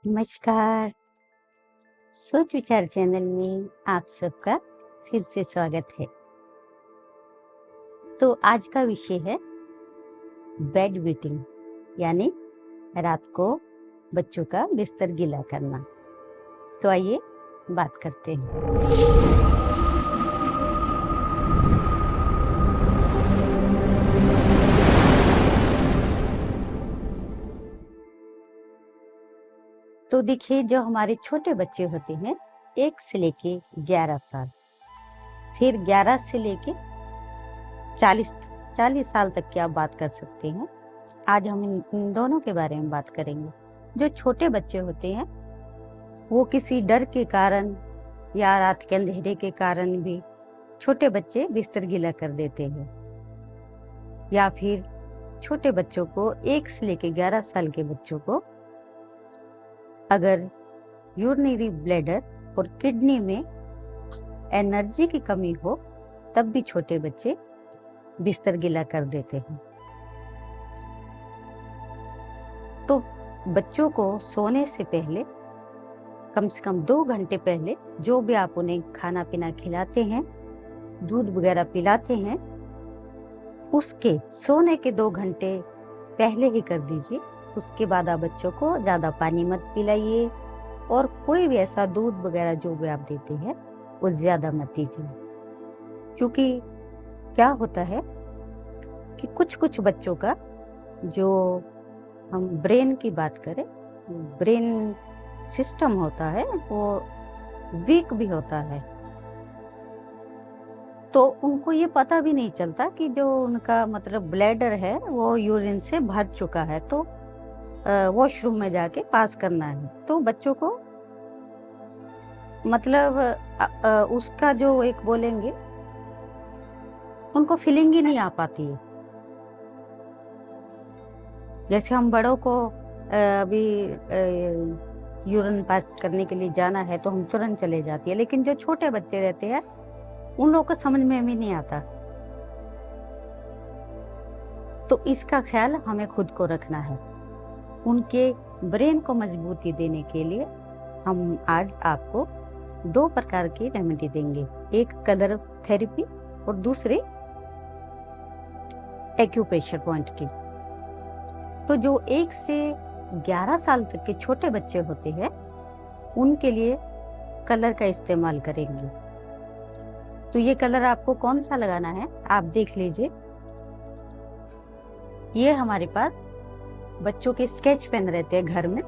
नमस्कार। सोच विचार चैनल में आप सबका फिर से स्वागत है। तो आज का विषय है बेड वेटिंग, यानी रात को बच्चों का बिस्तर गीला करना। तो आइए बात करते हैं। तो देखिए, जो हमारे छोटे बच्चे होते हैं 1 से लेके 11 साल, फिर 11 से लेके 40 साल तक की आप बात कर सकते हैं। आज हम इन दोनों के बारे में बात करेंगे। जो छोटे बच्चे होते हैं वो किसी डर के कारण या रात के अंधेरे के कारण भी छोटे बच्चे बिस्तर गीला कर देते हैं, या फिर छोटे बच्चों को 1 से लेके 11 साल के बच्चों को अगर यूरिनरी ब्लैडर और किडनी में एनर्जी की कमी हो तब भी छोटे बच्चे बिस्तर गीला कर देते हैं। तो बच्चों को सोने से पहले कम से कम 2 घंटे पहले जो भी आप उन्हें खाना पीना खिलाते हैं, दूध वगैरह पिलाते हैं, उसके सोने के 2 घंटे पहले ही कर दीजिए। उसके बाद आप बच्चों को ज़्यादा पानी मत पिलाइए और कोई भी ऐसा दूध वगैरह जो भी आप देते हैं वो ज़्यादा मत दीजिए। क्योंकि क्या होता है कि कुछ बच्चों का, जो हम ब्रेन की बात करें, ब्रेन सिस्टम होता है वो वीक भी होता है, तो उनको ये पता भी नहीं चलता कि जो उनका मतलब ब्लैडर है वो यूरिन से भर चुका है, तो वॉशरूम में जाके पास करना है। तो बच्चों को मतलब उसका जो एक बोलेंगे, उनको फीलिंग ही नहीं आ पाती है। जैसे हम बड़ों को अभी यूरिन पास करने के लिए जाना है तो हम तुरंत चले जाती है, लेकिन जो छोटे बच्चे रहते हैं उन लोगों को समझ में भी नहीं आता। तो इसका ख्याल हमें खुद को रखना है। उनके ब्रेन को मजबूती देने के लिए हम आज आपको 2 प्रकार की रेमेडी देंगे, एक कलर थेरेपी और दूसरी एक्यूप्रेशर पॉइंट की। तो जो 1 से 11 साल तक के छोटे बच्चे होते हैं उनके लिए कलर का इस्तेमाल करेंगे। तो ये कलर आपको कौन सा लगाना है आप देख लीजिए। ये हमारे पास बच्चों के स्केच पेन रहते हैं, घर में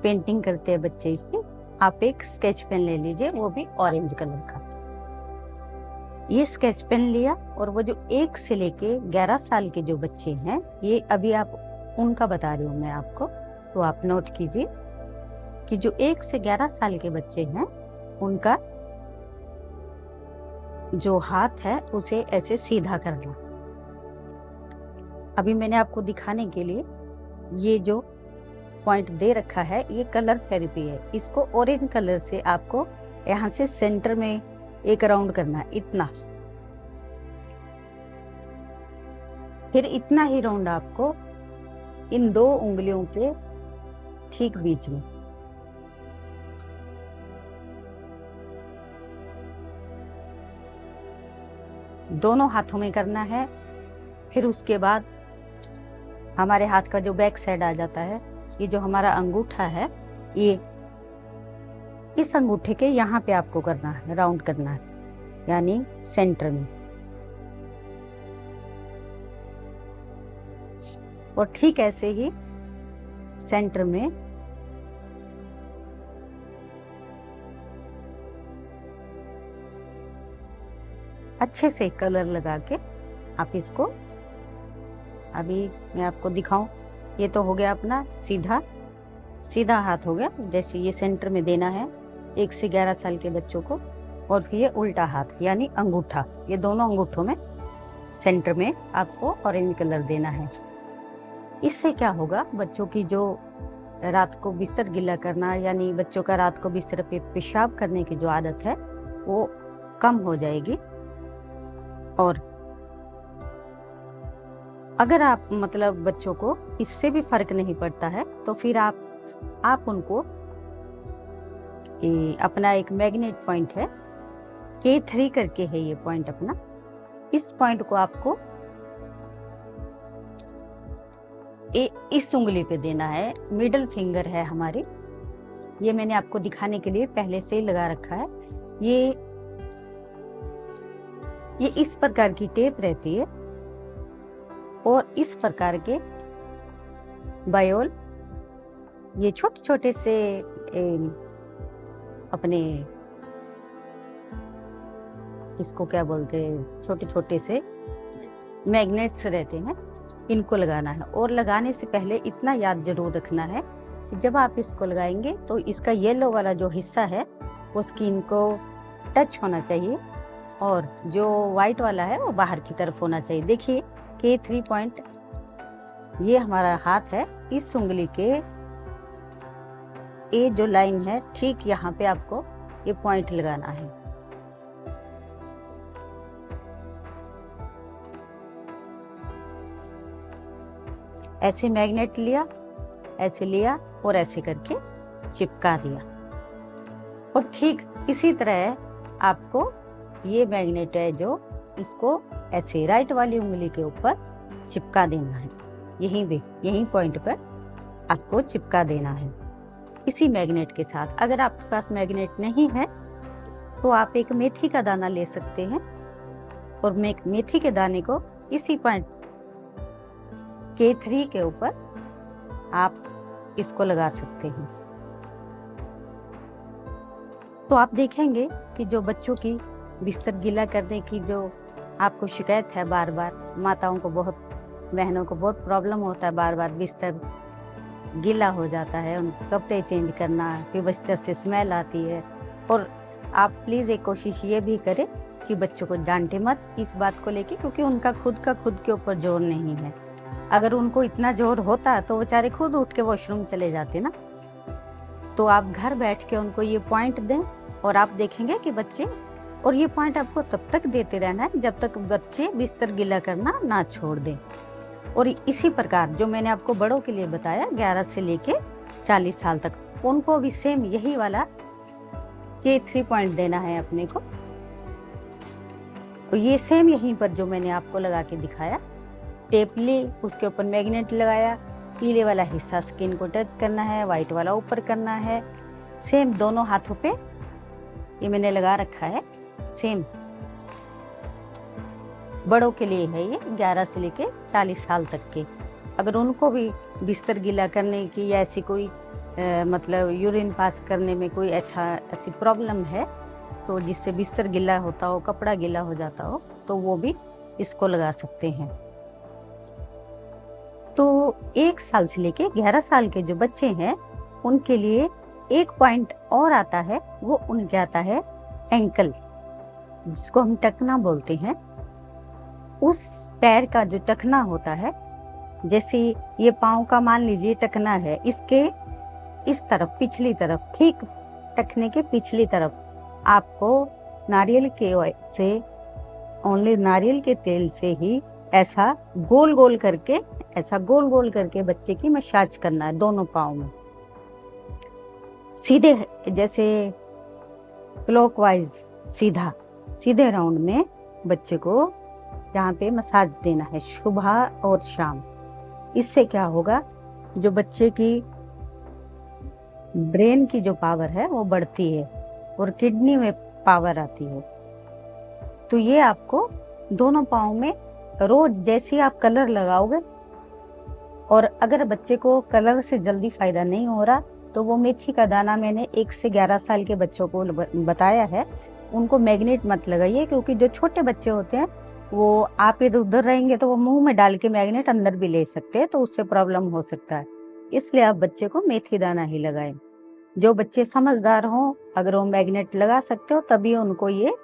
पेंटिंग करते हैं बच्चे इससे। आप एक स्केच पेन ले लीजिए, वो भी ऑरेंज कलर का। ये स्केच पेन लिया और वो जो 1 से लेके 11 साल के जो बच्चे हैं, ये अभी आप उनका बता रही हूँ मैं आपको, तो आप नोट कीजिए कि जो 1 से 11 साल के बच्चे हैं उनका जो हाथ है उसे ऐसे सीधा करना। अभी मैंने आपको दिखाने के लिए ये जो पॉइंट दे रखा है ये कलर थेरेपी है। इसको ऑरेंज कलर से आपको यहाँ से सेंटर में एक राउंड करना है, इतना, फिर इतना ही राउंड आपको इन 2 उंगलियों के ठीक बीच में, दोनों हाथों में करना है। फिर उसके बाद हमारे हाथ का जो बैक साइड आ जाता है, ये जो हमारा अंगूठा है, ये इस अंगूठे के यहाँ पे आपको करना है, राउंड करना है, यानी सेंटर में। और ठीक ऐसे ही सेंटर में अच्छे से कलर लगा के आप इसको, अभी मैं आपको दिखाऊं, ये तो हो गया अपना सीधा हाथ हो गया, जैसे ये सेंटर में देना है 1 से 11 साल के बच्चों को। और फिर ये उल्टा हाथ यानी अंगूठा, ये दोनों अंगूठों में सेंटर में आपको ऑरेंज कलर देना है। इससे क्या होगा, बच्चों की जो रात को बिस्तर गीला करना, यानी बच्चों का रात को बिस्तर पे पेशाब करने की जो आदत है वो कम हो जाएगी। और अगर आप मतलब बच्चों को इससे भी फर्क नहीं पड़ता है तो फिर आप उनको अपना एक मैग्नेट पॉइंट है, K3 करके है ये पॉइंट अपना, इस पॉइंट को आपको इस उंगली पे देना है। मिडल फिंगर है हमारी, ये मैंने आपको दिखाने के लिए पहले से ही लगा रखा है। ये इस प्रकार की टेप रहती है और इस प्रकार के बायोल, ये छोटे छोटे से अपने इसको क्या बोलते हैं, छोटे छोटे से मैग्नेट्स रहते हैं, इनको लगाना है। और लगाने से पहले इतना याद जरूर रखना है कि जब आप इसको लगाएंगे तो इसका येलो वाला जो हिस्सा है वो स्किन को टच होना चाहिए और जो वाइट वाला है वो बाहर की तरफ होना चाहिए। देखिए K3 पॉइंट, ये हमारा हाथ है, इस उंगली के ये जो लाइन है ठीक यहाँ पे आपको ये पॉइंट लगाना है। ऐसे मैग्नेट लिया, ऐसे लिया और ऐसे करके चिपका दिया। और ठीक इसी तरह आपको ये मैग्नेट है जो इसको ऐसे राइट वाली उंगली के ऊपर चिपका देना है, यहीं पॉइंट पर आपको चिपका देना है इसी मैग्नेट के साथ। अगर आपके पास मैग्नेट नहीं है तो आप एक मेथी का दाना ले सकते हैं और मेथी के दाने को इसी पॉइंट K3 के ऊपर आप इसको लगा सकते हैं। तो आप देखेंगे कि जो बच्चों की बिस्तर गीला करने की जो आपको शिकायत है, बार बार माताओं को बहनों को बहुत प्रॉब्लम होता है, बार बार बिस्तर गीला हो जाता है, उनको कपड़े चेंज करना, फिर बिस्तर से स्मेल आती है। और आप प्लीज़ एक कोशिश ये भी करें कि बच्चों को डांटे मत इस बात को लेके, क्योंकि उनका खुद के ऊपर जोर नहीं है। अगर उनको इतना जोर होता तो बेचारे खुद उठ के वॉशरूम चले जाते ना। तो आप घर बैठ के उनको ये पॉइंट दें और आप देखेंगे कि बच्चे, और ये पॉइंट आपको तब तक देते रहना है जब तक बच्चे बिस्तर गीला करना ना छोड़ दें। और इसी प्रकार जो मैंने आपको बड़ों के लिए बताया 11 से लेके 40 साल तक, उनको भी सेम यही वाला K3 पॉइंट देना है अपने को। तो ये सेम यहीं पर जो मैंने आपको लगा के दिखाया, टेप ली, उसके ऊपर मैग्नेट लगाया, पीले वाला हिस्सा स्किन को टच करना है, व्हाइट वाला ऊपर करना है। सेम दोनों हाथों पे ये मैंने लगा रखा है, सेम बड़ों के लिए है ये 11 से लेके 40 साल तक के। अगर उनको भी बिस्तर गीला करने की या ऐसी कोई मतलब यूरिन पास करने में कोई ऐसी प्रॉब्लम है तो जिससे बिस्तर गीला होता हो, कपड़ा गीला हो जाता हो, तो वो भी इसको लगा सकते हैं। तो 1 साल से लेके 11 साल के जो बच्चे हैं उनके लिए एक पॉइंट और आता है, वो उनके आता है एंकल, जिसको हम टखना बोलते हैं। उस पैर का जो टखना होता है, जैसे ये पाँव का मान लीजिए टखना है, इसके इस तरफ पिछली तरफ, ठीक टखने के पिछली तरफ आपको नारियल के तेल से ही ऐसा गोल गोल करके बच्चे की मसाज करना है दोनों पाँव में, सीधे जैसे क्लॉकवाइज सीधे राउंड में बच्चे को यहाँ पे मसाज देना है सुबह और शाम। इससे क्या होगा, जो बच्चे की ब्रेन की जो पावर है वो बढ़ती है और किडनी में पावर आती है। तो ये आपको दोनों पाँव में रोज जैसे आप कलर लगाओगे, और अगर बच्चे को कलर से जल्दी फायदा नहीं हो रहा तो वो मेथी का दाना मैंने 1 से 11 साल के बच्चों को बताया है, उनको मैग्नेट मत लगाइए, क्योंकि जो छोटे बच्चे होते हैं वो आप इधर उधर रहेंगे तो वो मुंह में डाल के मैग्नेट अंदर भी ले सकते हैं, तो उससे प्रॉब्लम हो सकता है। इसलिए आप बच्चे को मेथी दाना ही लगाएं। जो बच्चे समझदार हों, अगर वो मैग्नेट लगा सकते हो तभी उनको ये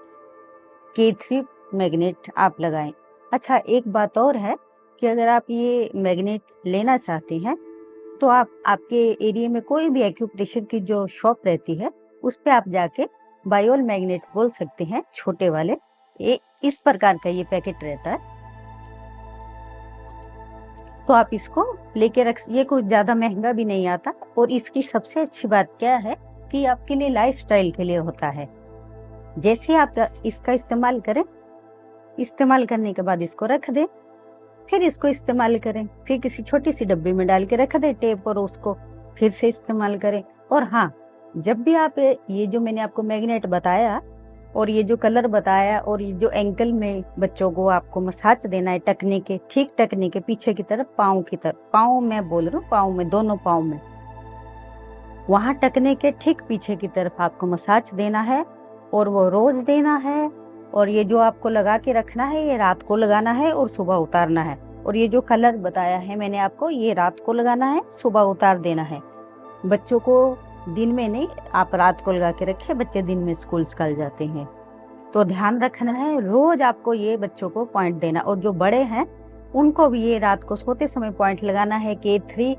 K3 मैग्नेट आप लगाएं। अच्छा, एक बात और है कि अगर आप ये मैग्नेट लेना चाहते हैं तो आप आपके एरिया में कोई भी एक्यूप्रेशर की जो शॉप रहती है उस पे आप जाके बायोल मैग्नेट बोल सकते हैं, छोटे वाले, इस प्रकार का ये पैकेट रहता है। तो आप इसको लेके रख, ये कुछ ज्यादा महंगा भी नहीं आता। और इसकी सबसे अच्छी बात क्या है कि आपके लिए लाइफस्टाइल के लिए होता है। जैसे आप इसका इस्तेमाल करें, इस्तेमाल करने के बाद इसको रख दें, फिर इसको इस्तेमाल करें, फिर किसी छोटी सी डब्बी में डाल के रख दें टेप, और उसको फिर से इस्तेमाल करें। और हाँ, जब भी आप ये जो मैंने आपको मैग्नेट बताया और ये जो कलर बताया और ये जो एंकल में बच्चों को आपको मसाज देना है, टकने के ठीक टकने के पीछे की तरफ, पाँव की तरफ, पाँव मैं बोल रही हूँ, पाँव में, दोनों पाँव में, वहां टकने के ठीक पीछे की तरफ आपको मसाज देना है और वो रोज देना है। और ये जो आपको लगा के रखना है, ये रात को लगाना है और सुबह उतारना है। और ये जो कलर बताया है मैंने आपको, ये रात को लगाना है, सुबह उतार देना है। बच्चों को दिन में नहीं, आप रात को लगा के रखिए, बच्चे दिन में स्कूल चल जाते हैं। तो ध्यान रखना है, रोज आपको ये बच्चों को पॉइंट देना। और जो बड़े हैं उनको भी ये रात को सोते समय पॉइंट लगाना है, K3।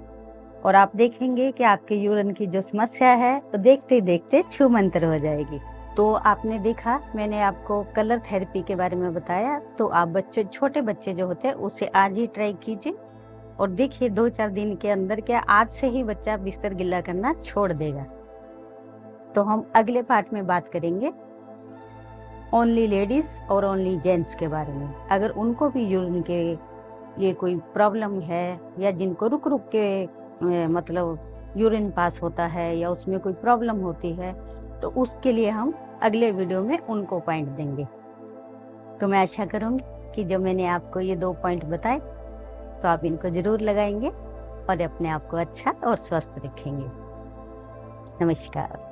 और आप देखेंगे कि आपके यूरिन की जो समस्या है तो देखते देखते छूमंतर हो जाएगी। तो आपने देखा, मैंने आपको कलर थेरेपी के बारे में बताया। तो आप बच्चे, छोटे बच्चे जो होते हैं, उसे आज ही ट्राई कीजिए और देखिए 2-4 दिन के अंदर क्या, आज से ही बच्चा बिस्तर गिल्ला करना छोड़ देगा। तो हम अगले पार्ट में बात करेंगे ओनली लेडीज और ओनली जेंट्स के बारे में। अगर उनको भी यूरिन के ये कोई प्रॉब्लम है, या जिनको रुक रुक के मतलब यूरिन पास होता है, या उसमें कोई प्रॉब्लम होती है, तो उसके लिए हम अगले वीडियो में उनको पॉइंट देंगे। तो मैं आशा करूंगी कि जो मैंने आपको ये 2 पॉइंट बताए, तो आप इनको जरूर लगाएंगे और अपने आप को अच्छा और स्वस्थ रखेंगे। नमस्कार।